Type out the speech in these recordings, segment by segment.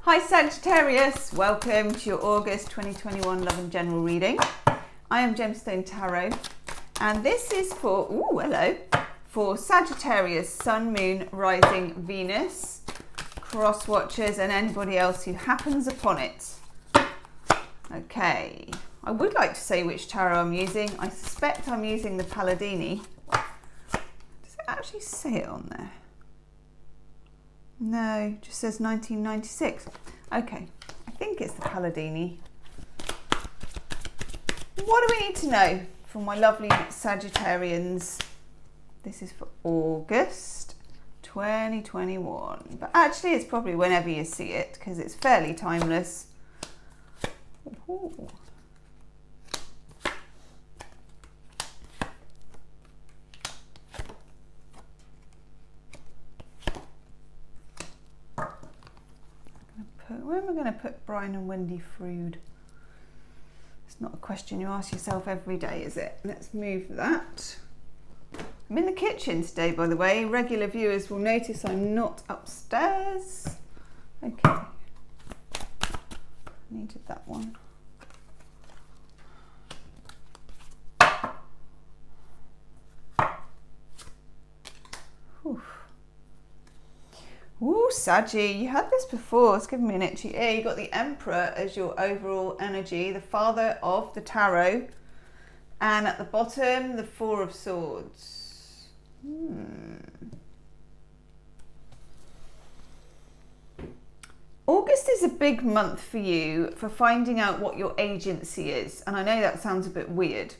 Hi Sagittarius, welcome to your August 2021 Love and General reading. I am Gemstone Tarot and this is for Sagittarius, Sun, Moon, Rising, Venus, cross watchers and anybody else who happens upon it. Okay, I would like to say which tarot I'm using. I suspect I'm using the Palladini. Does it actually say it on there? No, it just says 1996. Okay, I think it's the Palladini. What do we need to know from my lovely Sagittarians? This is for August 2021. But actually it's probably whenever you see it because it's fairly timeless. Ooh. Where am I going to put Brian and Wendy Frood? It's not a question you ask yourself every day, is it? Let's move that. I'm in the kitchen today, by the way. Regular viewers will notice I'm not upstairs. Okay. Needed that one. Whew. Ooh, Saggy, you had this before. It's giving me an itchy ear. You got the Emperor as your overall energy, the father of the tarot, and at the bottom, the Four of Swords. August is a big month for you for finding out what your agency is, and I know that sounds a bit weird.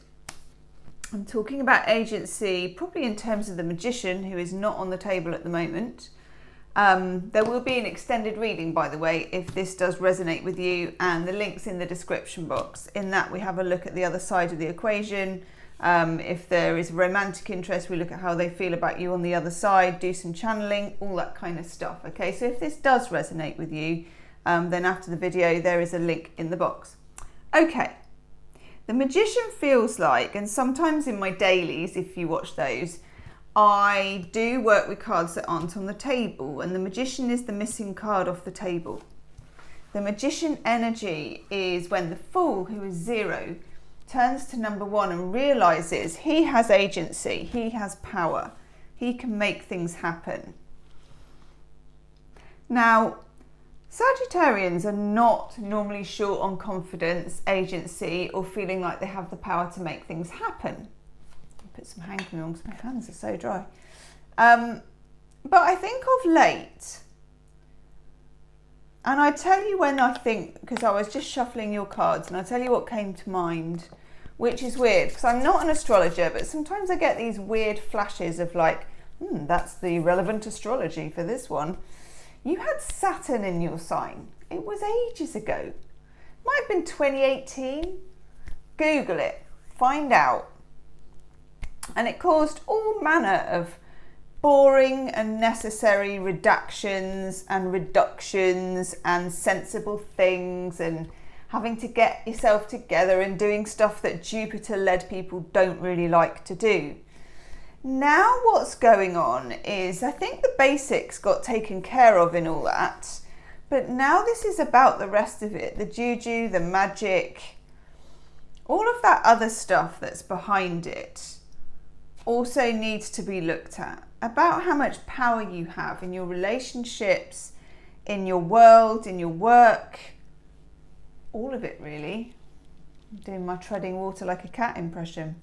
I'm talking about agency probably in terms of the Magician, who is not on the table at the moment. There will be an extended reading, by the way, if this does resonate with you, and the link's in the description box. In that we have a look at the other side of the equation. If there is romantic interest, we look at how they feel about you on the other side, do some channeling, all that kind of stuff. Okay, so if this does resonate with you, then after the video there is a link in the box. Okay, the Magician feels like, and sometimes in my dailies, if you watch those, I do work with cards that aren't on the table, and the Magician is the missing card off the table. The Magician energy is when the Fool, who is 0, turns to number 1 and realizes he has agency, he has power, he can make things happen. Now, Sagittarians are not normally short on confidence, agency, or feeling like they have the power to make things happen. Put some hand cream on because my hands are so dry. But I think of late, and I tell you when I think, because I was just shuffling your cards, and I tell you what came to mind, which is weird because I'm not an astrologer, but sometimes I get these weird flashes of like, that's the relevant astrology for this one. You had Saturn in your sign. It was ages ago. Might have been 2018. Google it, find out. And it caused all manner of boring and necessary reductions and sensible things, and having to get yourself together and doing stuff that Jupiter-led people don't really like to do. Now what's going on is, I think the basics got taken care of in all that, but now this is about the rest of it, the juju, the magic, all of that other stuff that's behind it. Also needs to be looked at, about how much power you have in your relationships, in your world, in your work, all of it really. I'm doing my treading water like a cat impression.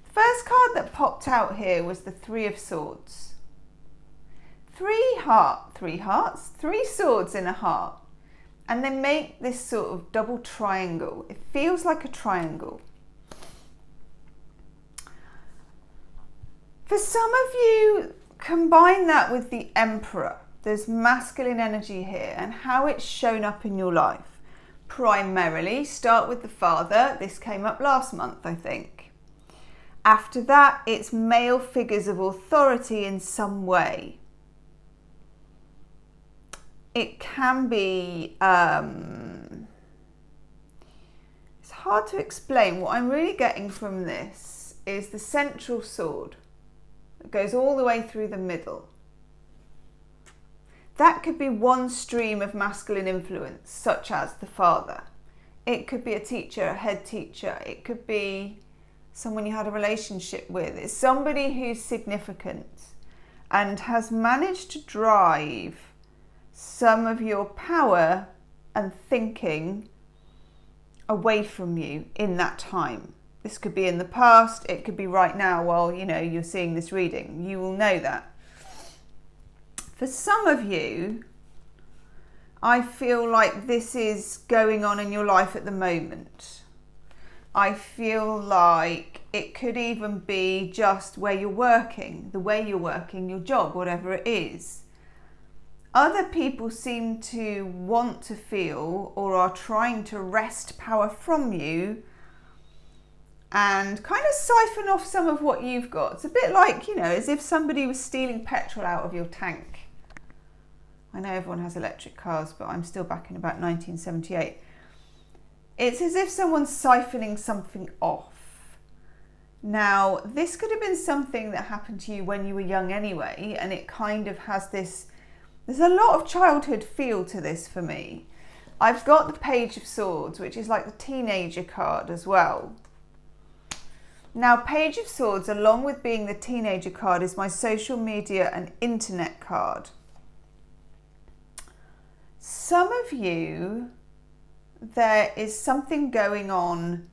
The first card that popped out here was the Three of Swords. Three swords in a heart, and they make this sort of double triangle. It feels like a triangle. For some of you, combine that with the Emperor. There's masculine energy here and how it's shown up in your life. Primarily, start with the father. This came up last month, I think. After that, it's male figures of authority in some way. It can be, it's hard to explain. What I'm really getting from this is the central sword. It goes all the way through the middle. that could be one stream of masculine influence, such as the father. It could be a teacher, a head teacher. It could be someone you had a relationship with. It's somebody who's significant and has managed to drive some of your power and thinking away from you in that time. This could be in the past, it could be right now while you're seeing this reading. You will know that. For some of you, I feel like this is going on in your life at the moment. I feel like it could even be just where you're working, the way you're working, your job, whatever it is. Other people seem to want to feel or are trying to wrest power from you and kind of siphon off some of what you've got. It's a bit like, as if somebody was stealing petrol out of your tank. I know everyone has electric cars, but I'm still back in about 1978. It's as if someone's siphoning something off. Now, this could have been something that happened to you when you were young anyway, and it kind of has this, there's a lot of childhood feel to this for me. I've got the Page of Swords, which is like the teenager card as well. Now, Page of Swords, along with being the teenager card, is my social media and internet card. Some of you, there is something going on,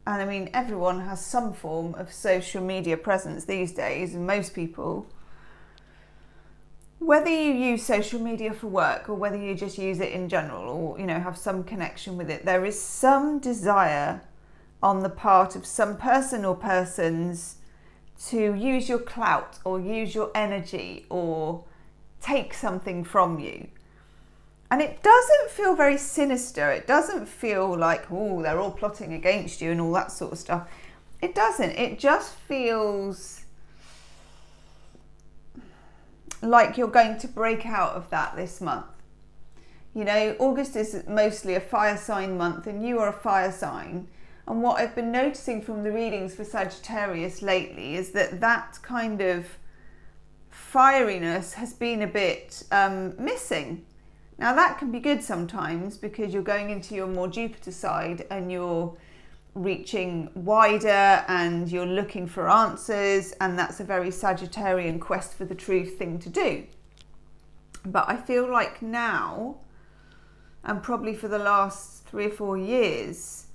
and I mean, everyone has some form of social media presence these days, and most people, whether you use social media for work or whether you just use it in general or, have some connection with it, there is some desire on the part of some person or persons to use your clout or use your energy or take something from you. And it doesn't feel very sinister. It doesn't feel like, oh, they're all plotting against you and all that sort of stuff. It doesn't. It just feels like you're going to break out of that this month. August is mostly a fire sign month and you are a fire sign. And what I've been noticing from the readings for Sagittarius lately is that kind of fieriness has been a bit missing. Now that can be good sometimes because you're going into your more Jupiter side and you're reaching wider and you're looking for answers, and that's a very Sagittarian quest for the truth thing to do. But I feel like now, and probably for the last 3 or 4 years,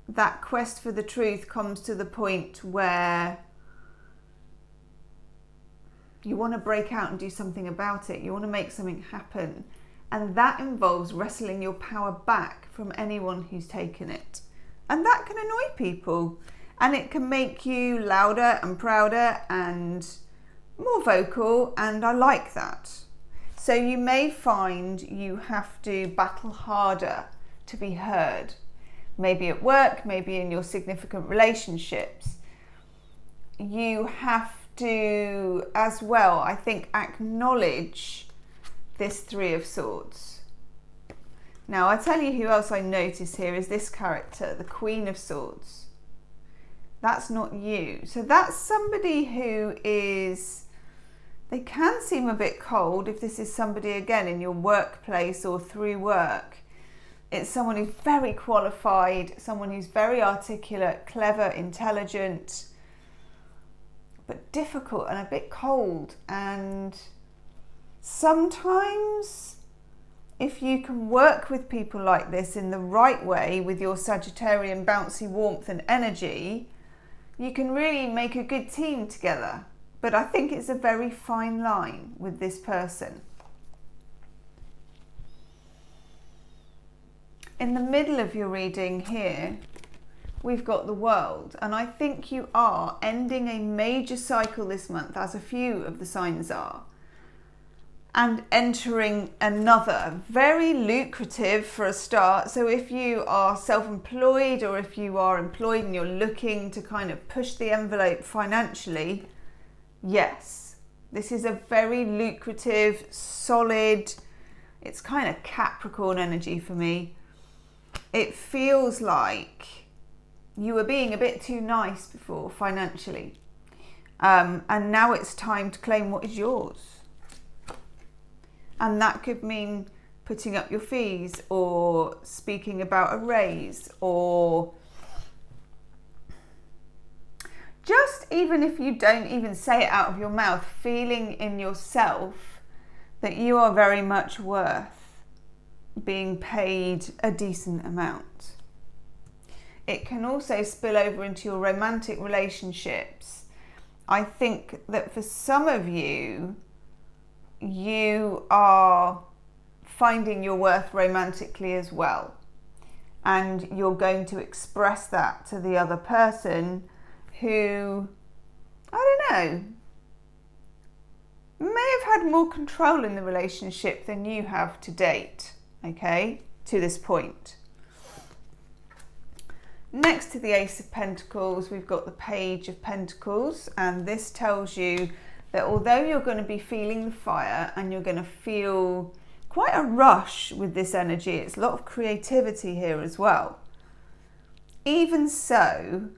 that quest for the truth comes to the point where you want to break out and do something about it. You want to make something happen. And that involves wresting your power back from anyone who's taken it. And that can annoy people. And it can make you louder and prouder and more vocal. And I like that. So you may find you have to battle harder to be heard. Maybe at work, maybe in your significant relationships. You have to, as well, I think, acknowledge this Three of Swords. Now, I tell you who else I notice here is this character, the Queen of Swords. That's not you. So that's somebody who is, they can seem a bit cold if this is somebody, again, in your workplace or through work. It's someone who's very qualified, someone who's very articulate, clever, intelligent, but difficult and a bit cold. And sometimes, if you can work with people like this in the right way with your Sagittarian bouncy warmth and energy, you can really make a good team together. But I think it's a very fine line with this person. In the middle of your reading here, we've got the World, and I think you are ending a major cycle this month, as a few of the signs are, and entering another, very lucrative for a start. So if you are self-employed or if you are employed and you're looking to kind of push the envelope financially, yes, this is a very lucrative, solid, it's kind of Capricorn energy for me. It feels like you were being a bit too nice before financially. And now it's time to claim what is yours. And that could mean putting up your fees or speaking about a raise, or just even if you don't even say it out of your mouth, feeling in yourself that you are very much worth being paid a decent amount. It can also spill over into your romantic relationships. I think that for some of you, you are finding your worth romantically as well. And you're going to express that to the other person who, I don't know, may have had more control in the relationship than you have to date, okay, to this point. Next to the Ace of Pentacles, we've got the Page of Pentacles, and this tells you that although you're going to be feeling the fire and you're going to feel quite a rush with this energy, it's a lot of creativity here as well. Even so,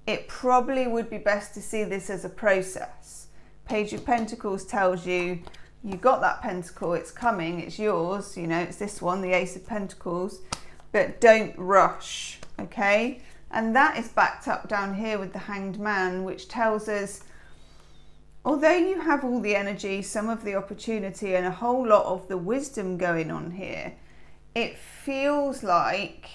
it probably would be best to see this as a process. Page of Pentacles tells you, you got that pentacle, it's coming, it's yours, you know, it's this one, the Ace of Pentacles, but don't rush, okay? And that is backed up down here with the Hanged Man, which tells us, although you have all the energy, some of the opportunity, and a whole lot of the wisdom going on here, it feels like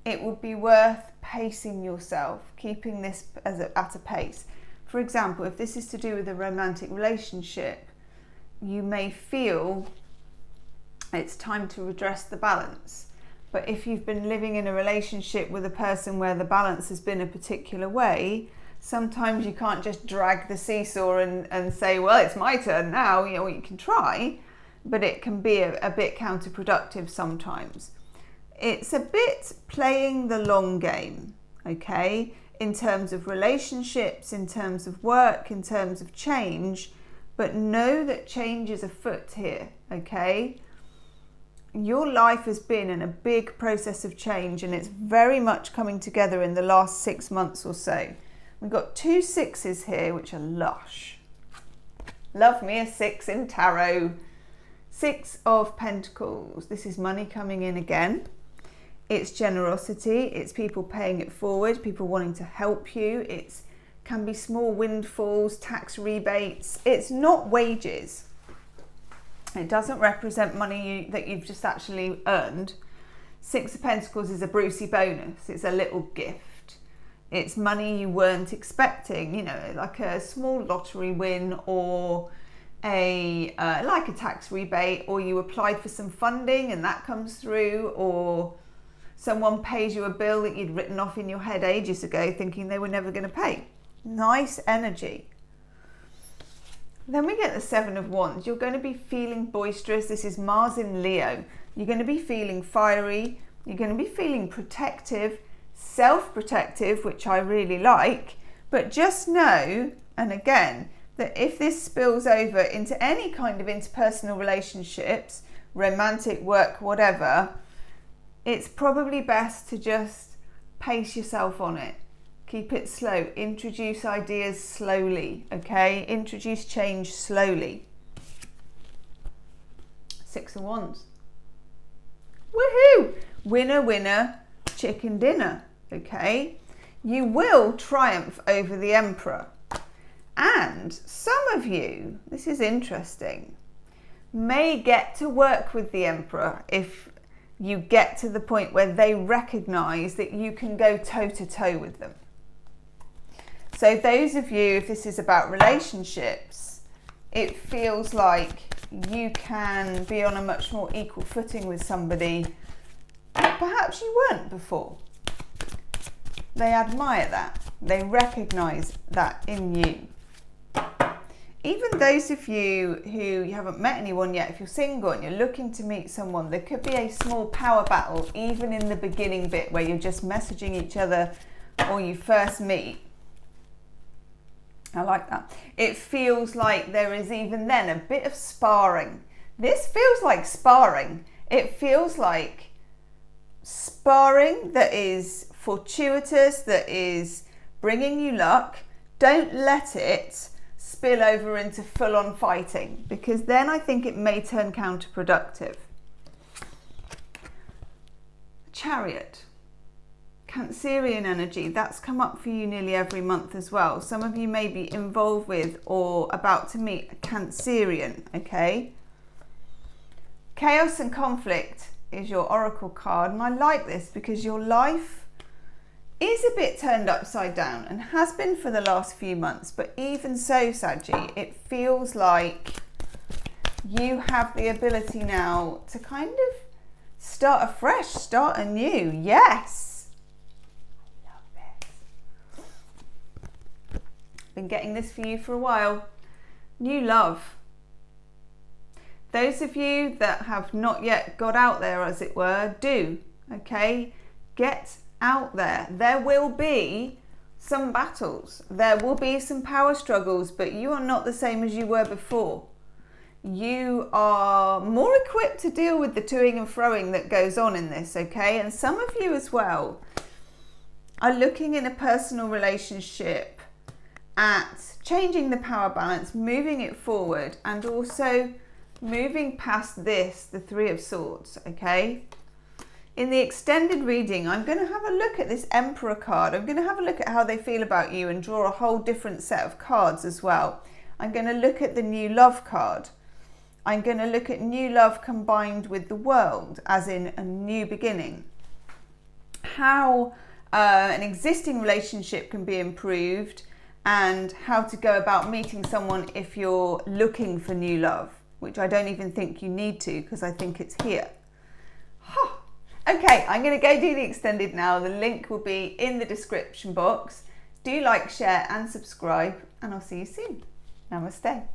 it would be worth pacing yourself, keeping this at a pace. For example, if this is to do with a romantic relationship, you may feel it's time to redress the balance. But if you've been living in a relationship with a person where the balance has been a particular way, sometimes you can't just drag the seesaw and say, well, it's my turn now, you know, you can try, but it can be a bit counterproductive sometimes. It's a bit playing the long game, okay, in terms of relationships, in terms of work, in terms of change, but know that change is afoot here, okay? Your life has been in a big process of change, and it's very much coming together in the last 6 months or so. We've got 2 sixes here, which are lush. Love me a 6 in tarot. 6 of Pentacles. This is money coming in again. It's generosity. It's people paying it forward, people wanting to help you. It can be small windfalls, tax rebates. It's not wages. It doesn't represent money that you've just actually earned. 6 of Pentacles is a Brucey bonus. It's a little gift. It's money you weren't expecting, you know, like a small lottery win, or like a tax rebate, or you applied for some funding and that comes through, or someone pays you a bill that you'd written off in your head ages ago thinking they were never going to pay. Nice energy. Then we get the 7 of Wands. You're going to be feeling boisterous. This is Mars in Leo. You're going to be feeling fiery. You're going to be feeling protective, self-protective, which I really like. But just know, and again, that if this spills over into any kind of interpersonal relationships, romantic, work, whatever, it's probably best to just pace yourself on it. Keep it slow. Introduce ideas slowly, okay? Introduce change slowly. 6 of Wands. Woohoo! Winner, winner, chicken dinner, okay? You will triumph over the Emperor. And some of you, this is interesting, may get to work with the Emperor if you get to the point where they recognize that you can go toe-to-toe with them. So those of you, if this is about relationships, it feels like you can be on a much more equal footing with somebody that perhaps you weren't before. They admire that. They recognize that in you. Even those of you who you haven't met anyone yet, if you're single and you're looking to meet someone, there could be a small power battle even in the beginning bit where you're just messaging each other or you first meet. I like that. It feels like there is even then a bit of sparring. This feels like sparring. It feels like sparring that is fortuitous, that is bringing you luck. Don't let it spill over into full-on fighting, because then I think it may turn counterproductive. Chariot, Cancerian energy, that's come up for you nearly every month as well. Some of you may be involved with or about to meet a Cancerian, okay? Chaos and conflict is your oracle card, and I like this because your life is a bit turned upside down and has been for the last few months, but even so, Saggy, it feels like you have the ability now to kind of start afresh, start anew. Yes, I love this. Been getting this for you for a while. New love. Those of you that have not yet got out there, as it were, do, okay? Get out there. There will be some battles. There will be some power struggles, but you are not the same as you were before. You are more equipped to deal with the toing and froing that goes on in this, okay? And some of you as well are looking in a personal relationship at changing the power balance, moving it forward, and also moving past this, the Three of Swords, okay? In the extended reading, I'm going to have a look at this Emperor card. I'm going to have a look at how they feel about you and draw a whole different set of cards as well. I'm going to look at the new love card. I'm going to look at new love combined with the world, as in a new beginning. How an existing relationship can be improved, and how to go about meeting someone if you're looking for new love, which I don't even think you need to, because I think it's here. Okay, I'm going to go do the extended now. The link will be in the description box. Do like, share and subscribe, and I'll see you soon. Namaste.